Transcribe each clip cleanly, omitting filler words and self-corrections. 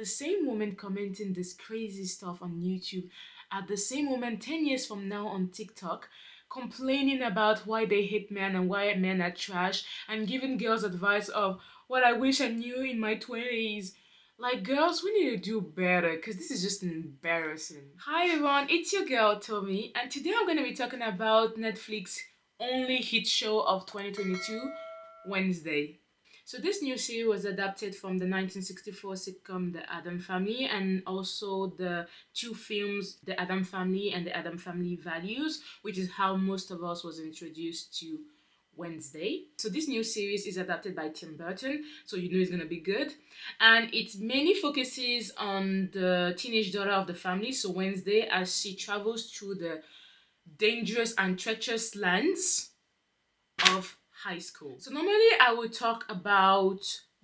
The same woman commenting this crazy stuff on YouTube, at the same moment 10 years from now on TikTok, complaining about why they hate men and why men are trash, and giving girls advice of what I wish I knew in my 20s. Like, girls, we need to do better because this is just embarrassing. Hi everyone, it's your girl Tommy, and today I'm going to be talking about Netflix only hit show of 2022, Wednesday. So this new series was adapted from the 1964 sitcom The Adam Family, and also the two films The Adam Family and The Adam Family Values, which is how most of us was introduced to Wednesday. So this new series is adapted by Tim Burton, so you know it's gonna be good. And it mainly focuses on the teenage daughter of the family, so Wednesday, as she travels through the dangerous and treacherous lands of high school. So normally I would talk about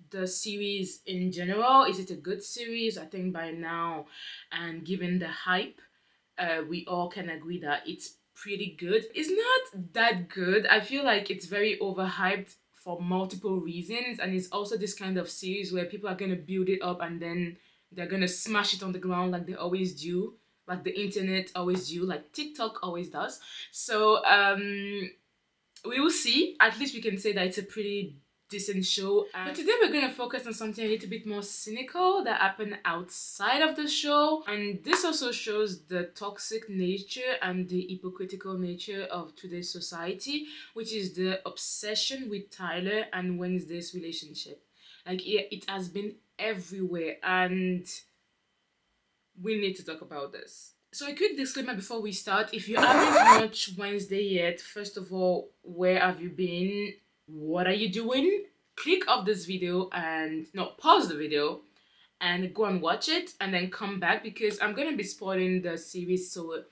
the series in general. Is it a good series? I think by now, and given the hype, we all can agree that it's pretty good. It's not that good. I feel like it's very overhyped for multiple reasons, and it's also this kind of series where people are gonna build it up and then they're gonna smash it on the ground like they always do, like the internet always do, like TikTok always does. So we will see. At least we can say that it's a pretty decent show. But today we're going to focus on something a little bit more cynical that happened outside of the show. And this also shows the toxic nature and the hypocritical nature of today's society, which is the obsession with Tyler and Wednesday's relationship. Like, yeah, it has been everywhere, and we need to talk about this. So a quick disclaimer before we start. If you haven't watched Wednesday yet, first of all, where have you been? What are you doing? Click off this video and pause the video and go and watch it and then come back because I'm gonna be spoiling the series, so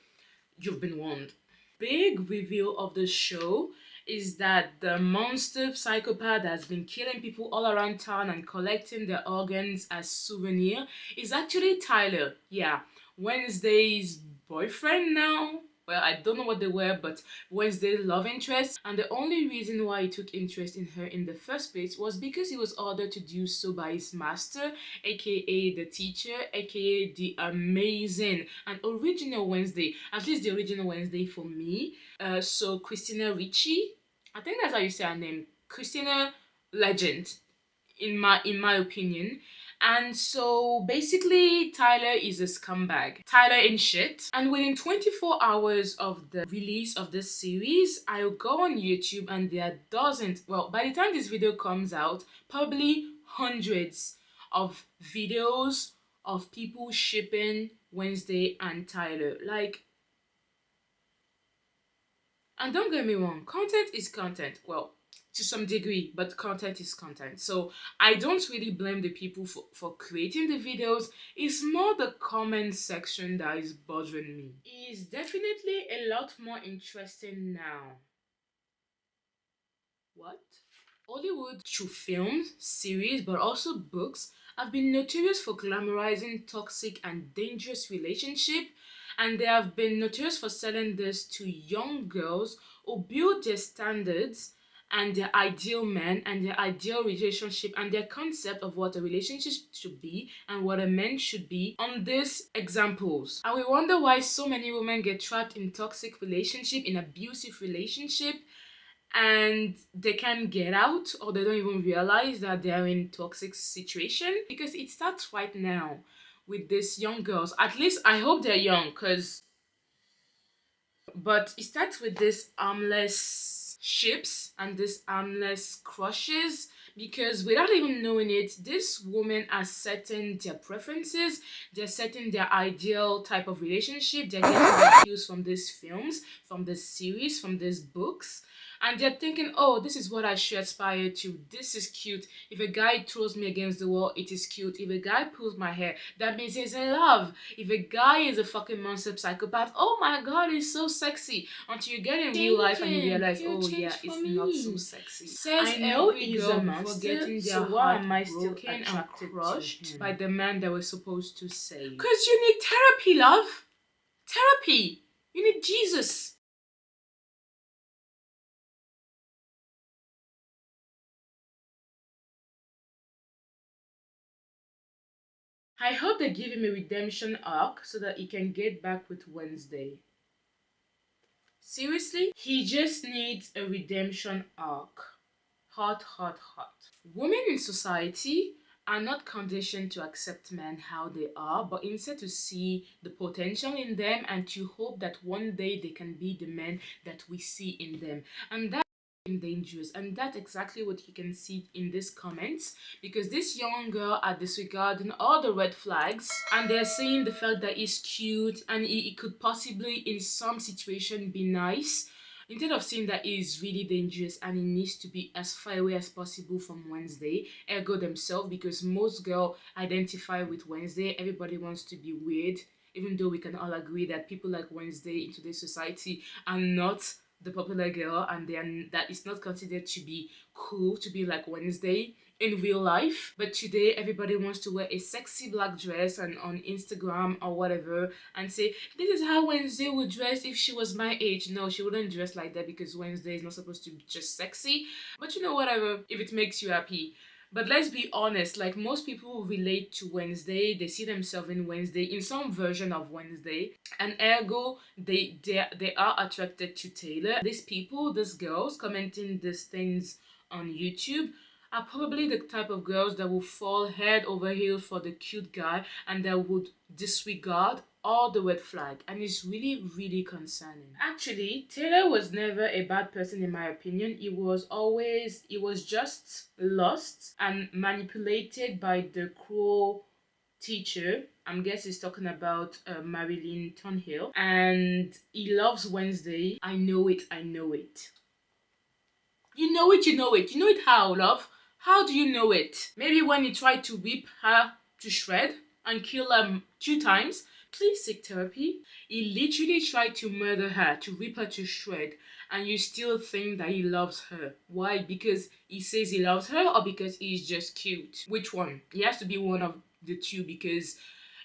you've been warned. Big reveal of the show is that the monster psychopath that's been killing people all around town and collecting their organs as souvenir is actually Tyler. Yeah, Wednesday's boyfriend now. Well, I don't know what they were, but Wednesday's love interest. And the only reason why he took interest in her in the first place was because he was ordered to do so by his master, aka the teacher, aka the amazing and original Wednesday. At least the original Wednesday for me. So Christina Ricci, I think that's how you say her name. Christina Legend, in my opinion. And so basically Tyler is a scumbag. Tyler ain't shit. And within 24 hours of the release of this series, I'll go on YouTube and there are dozens, well, by the time this video comes out, probably hundreds of videos of people shipping Wednesday and Tyler. Like, and don't get me wrong, content is content. Well, to some degree, but content is content. So I don't really blame the people for creating the videos. It's more the comment section that is bothering me. It's definitely a lot more interesting now. What? Hollywood, through films, series, but also books, have been notorious for glamorizing toxic and dangerous relationships, and they have been notorious for selling this to young girls who build their standards and their ideal man and their ideal relationship and their concept of what a relationship should be and what a man should be on these examples. And we wonder why so many women get trapped in toxic relationship, in abusive relationship, and they can't get out, or they don't even realize that they're in toxic situation, because it starts right now with these young girls. At least I hope they're young, because but it starts with this armless ships and this armless crushes, because without even knowing it, this women are setting their preferences, they're setting their ideal type of relationship, they're getting their cues from these films, from this series, from these books, and they're thinking, oh, this is what I should aspire to. This is cute. If a guy throws me against the wall, it is cute. If a guy pulls my hair, that means he's in love. If a guy is a fucking monster psychopath, oh my god, he's so sexy. Until you get in real life and you realize, oh yeah, it's not so sexy. Says I know he's a monster, getting their why am I still attracted and crushed by the man that we're supposed to save? Because you need therapy, love. Therapy. You need Jesus. I hope they give him a redemption arc so that he can get back with Wednesday. Seriously? He just needs a redemption arc. Hot, hot, hot. Women in society are not conditioned to accept men how they are, but instead to see the potential in them and to hope that one day they can be the men that we see in them. And that's dangerous, and that's exactly what you can see in these comments, because this young girl are disregarding all the red flags and they're saying the fact that he's cute and he could possibly in some situation be nice, instead of seeing that he is really dangerous and he needs to be as far away as possible from Wednesday, ergo themselves, because most girls identify with Wednesday. Everybody wants to be weird, even though we can all agree that people like Wednesday in today's society are not the popular girl, and that is not considered to be cool to be like Wednesday in real life. But today everybody wants to wear a sexy black dress and on Instagram or whatever and say this is how Wednesday would dress if she was my age. No, she wouldn't dress like that, because Wednesday is not supposed to be just sexy. But you know, whatever, if it makes you happy. But let's be honest, like most people relate to Wednesday, they see themselves in Wednesday, in some version of Wednesday, and ergo they are attracted to Taylor. These people, these girls commenting these things on YouTube are probably the type of girls that will fall head over heels for the cute guy and that would disregard all the red flag, and it's really, really concerning. Actually, Taylor was never a bad person in my opinion. He was just lost and manipulated by the cruel teacher. I'm guessing he's talking about Marilyn Thornhill, and he loves Wednesday. I know it, I know it. You know it, you know it. You know it how, love? How do you know it? Maybe when you tried to whip her to shred and kill her 2 times. Please seek therapy. He literally tried to murder her, to rip her to shred, and you still think that he loves her. Why? Because he says he loves her, or because he's just cute? Which one? He has to be one of the two, because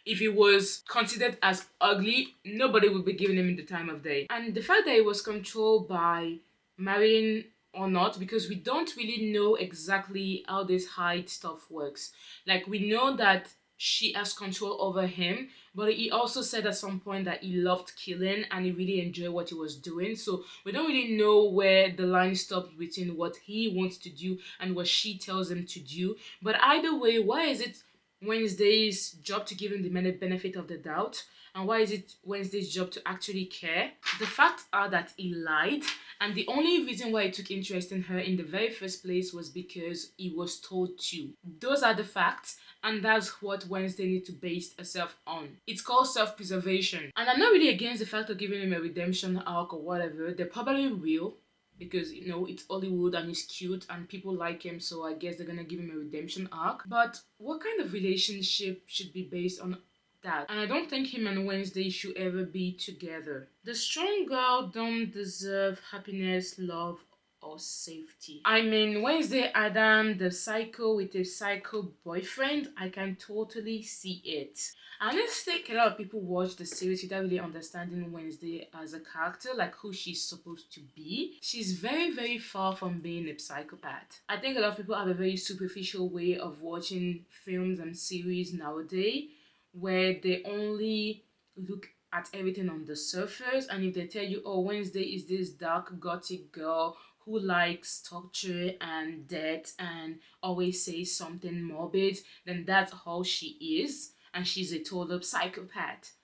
if he was considered as ugly, nobody would be giving him the time of day. And the fact that he was controlled by Marilyn or not, because we don't really know exactly how this hide stuff works. Like, we know that she has control over him, but he also said at some point that he loved killing and he really enjoyed what he was doing. So we don't really know where the line stops between what he wants to do and what she tells him to do. But either way, why is it Wednesday's job to give him the benefit of the doubt? And why is it Wednesday's job to actually care? The facts are that he lied, and the only reason why he took interest in her in the very first place was because he was told to. Those are the facts, and that's what Wednesday needs to base herself on. It's called self-preservation. And I'm not really against the fact of giving him a redemption arc or whatever. They probably will, because you know it's Hollywood and he's cute and people like him, so I guess they're gonna give him a redemption arc. But what kind of relationship should be based on that? And I don't think him and Wednesday should ever be together. The strong girl don't deserve happiness, love, or safety. I mean, Wednesday Adam, the psycho with a psycho boyfriend, I can totally see it. I honestly think a lot of people watch the series without really understanding Wednesday as a character, like who she's supposed to be. She's very, very far from being a psychopath. I think a lot of people have a very superficial way of watching films and series nowadays, where they only look at everything on the surface, and if they tell you, oh, Wednesday is this dark gothic girl who likes torture and death and always says something morbid, then that's how she is, and she's a total psychopath.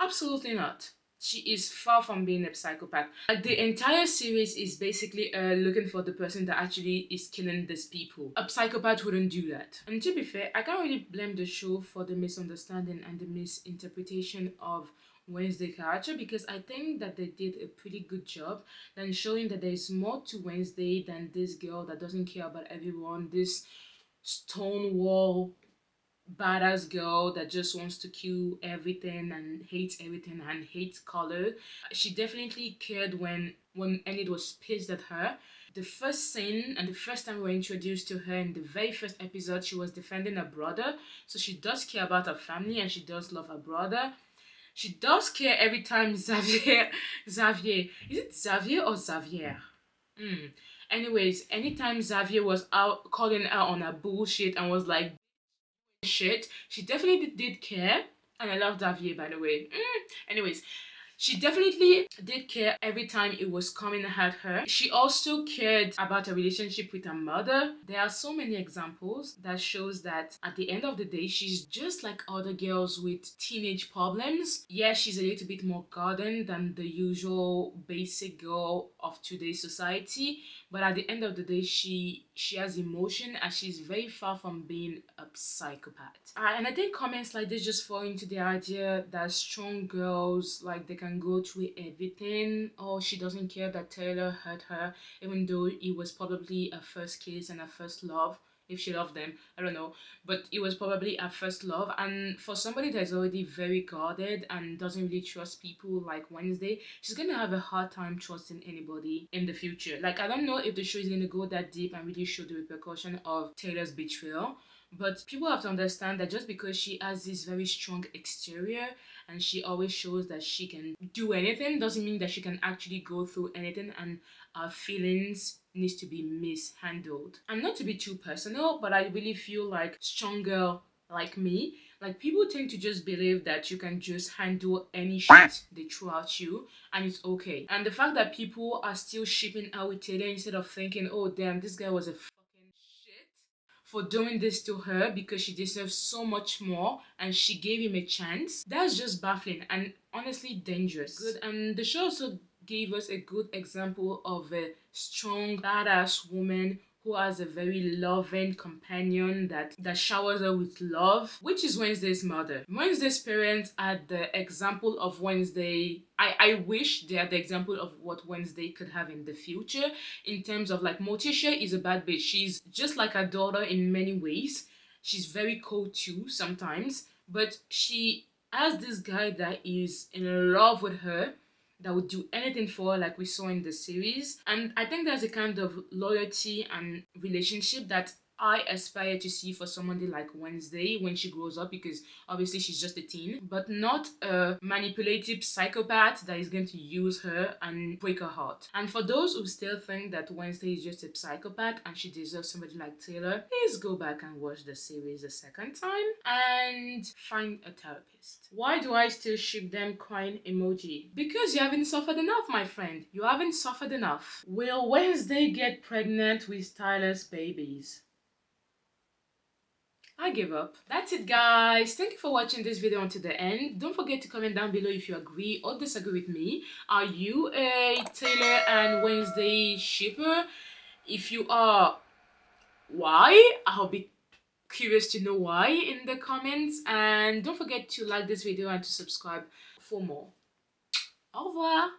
Absolutely not. She is far from being a psychopath. Like, the entire series is basically looking for the person that actually is killing these people. A psychopath wouldn't do that. And to be fair, I can't really blame the show for the misunderstanding and the misinterpretation of Wednesday character, because I think that they did a pretty good job than showing that there is more to Wednesday than this girl that doesn't care about everyone, this stonewall badass girl that just wants to kill everything and hates color. She definitely cared when Enid was pissed at her. The first scene and the first time we were introduced to her in the very first episode, she was defending her brother. So she does care about her family and she does love her brother. She does care every time Xavier, is it Xavier or Xavier? Anyways, anytime Xavier was out calling her on her bullshit and was like, shit. She definitely did care. And I love Davier, by the way. Anyways, she definitely did care every time it was coming at her. She also cared about her relationship with her mother. There are so many examples that shows that at the end of the day, she's just like other girls with teenage problems. Yeah, she's a little bit more guarded than the usual basic girl of today's society, but at the end of the day, she has emotion and she's very far from being a psychopath. And I think comments like this just fall into the idea that strong girls, like, they can go through everything. Or she doesn't care that Taylor hurt her, even though it was probably a first kiss and a first love. If she loved them, I don't know, but it was probably her first love. And for somebody that's already very guarded and doesn't really trust people like Wednesday, she's gonna have a hard time trusting anybody in the future. Like, I don't know if the show is gonna go that deep and really show the repercussion of Taylor's betrayal, but people have to understand that just because she has this very strong exterior and she always shows that she can do anything doesn't mean that she can actually go through anything, and our feelings needs to be mishandled. And not to be too personal, but I really feel like strong girl like me, like, people tend to just believe that you can just handle any shit they throw at you and it's okay. And the fact that people are still shipping out with Taylor instead of thinking, oh damn, this guy was a fucking shit for doing this to her because she deserves so much more and she gave him a chance, that's just baffling and honestly dangerous. Good. And the show also gave us a good example of a strong, badass woman who has a very loving companion that showers her with love, which is Wednesday's mother. Wednesday's parents are the example of Wednesday. I wish they are the example of what Wednesday could have in the future, in terms of, like, Morticia is a bad bitch. She's just like her daughter in many ways. She's very cold too sometimes, but she has this guy that is in love with her, that would do anything for her, like we saw in the series. And I think there's a kind of loyalty and relationship that I aspire to see for somebody like Wednesday when she grows up, because obviously she's just a teen, but not a manipulative psychopath that is going to use her and break her heart. And for those who still think that Wednesday is just a psychopath and she deserves somebody like Taylor, please go back and watch the series a second time and find a therapist. Why do I still ship them crying emoji? Because you haven't suffered enough, my friend. You haven't suffered enough. Will Wednesday get pregnant with Tyler's babies? I give up. That's it, guys. Thank you for watching this video until the end. Don't forget to comment down below if you agree or disagree with me. Are you a Taylor and Wednesday shipper? If you are, why? I'll be curious to know why in the comments. And don't forget to like this video and to subscribe for more. Au revoir.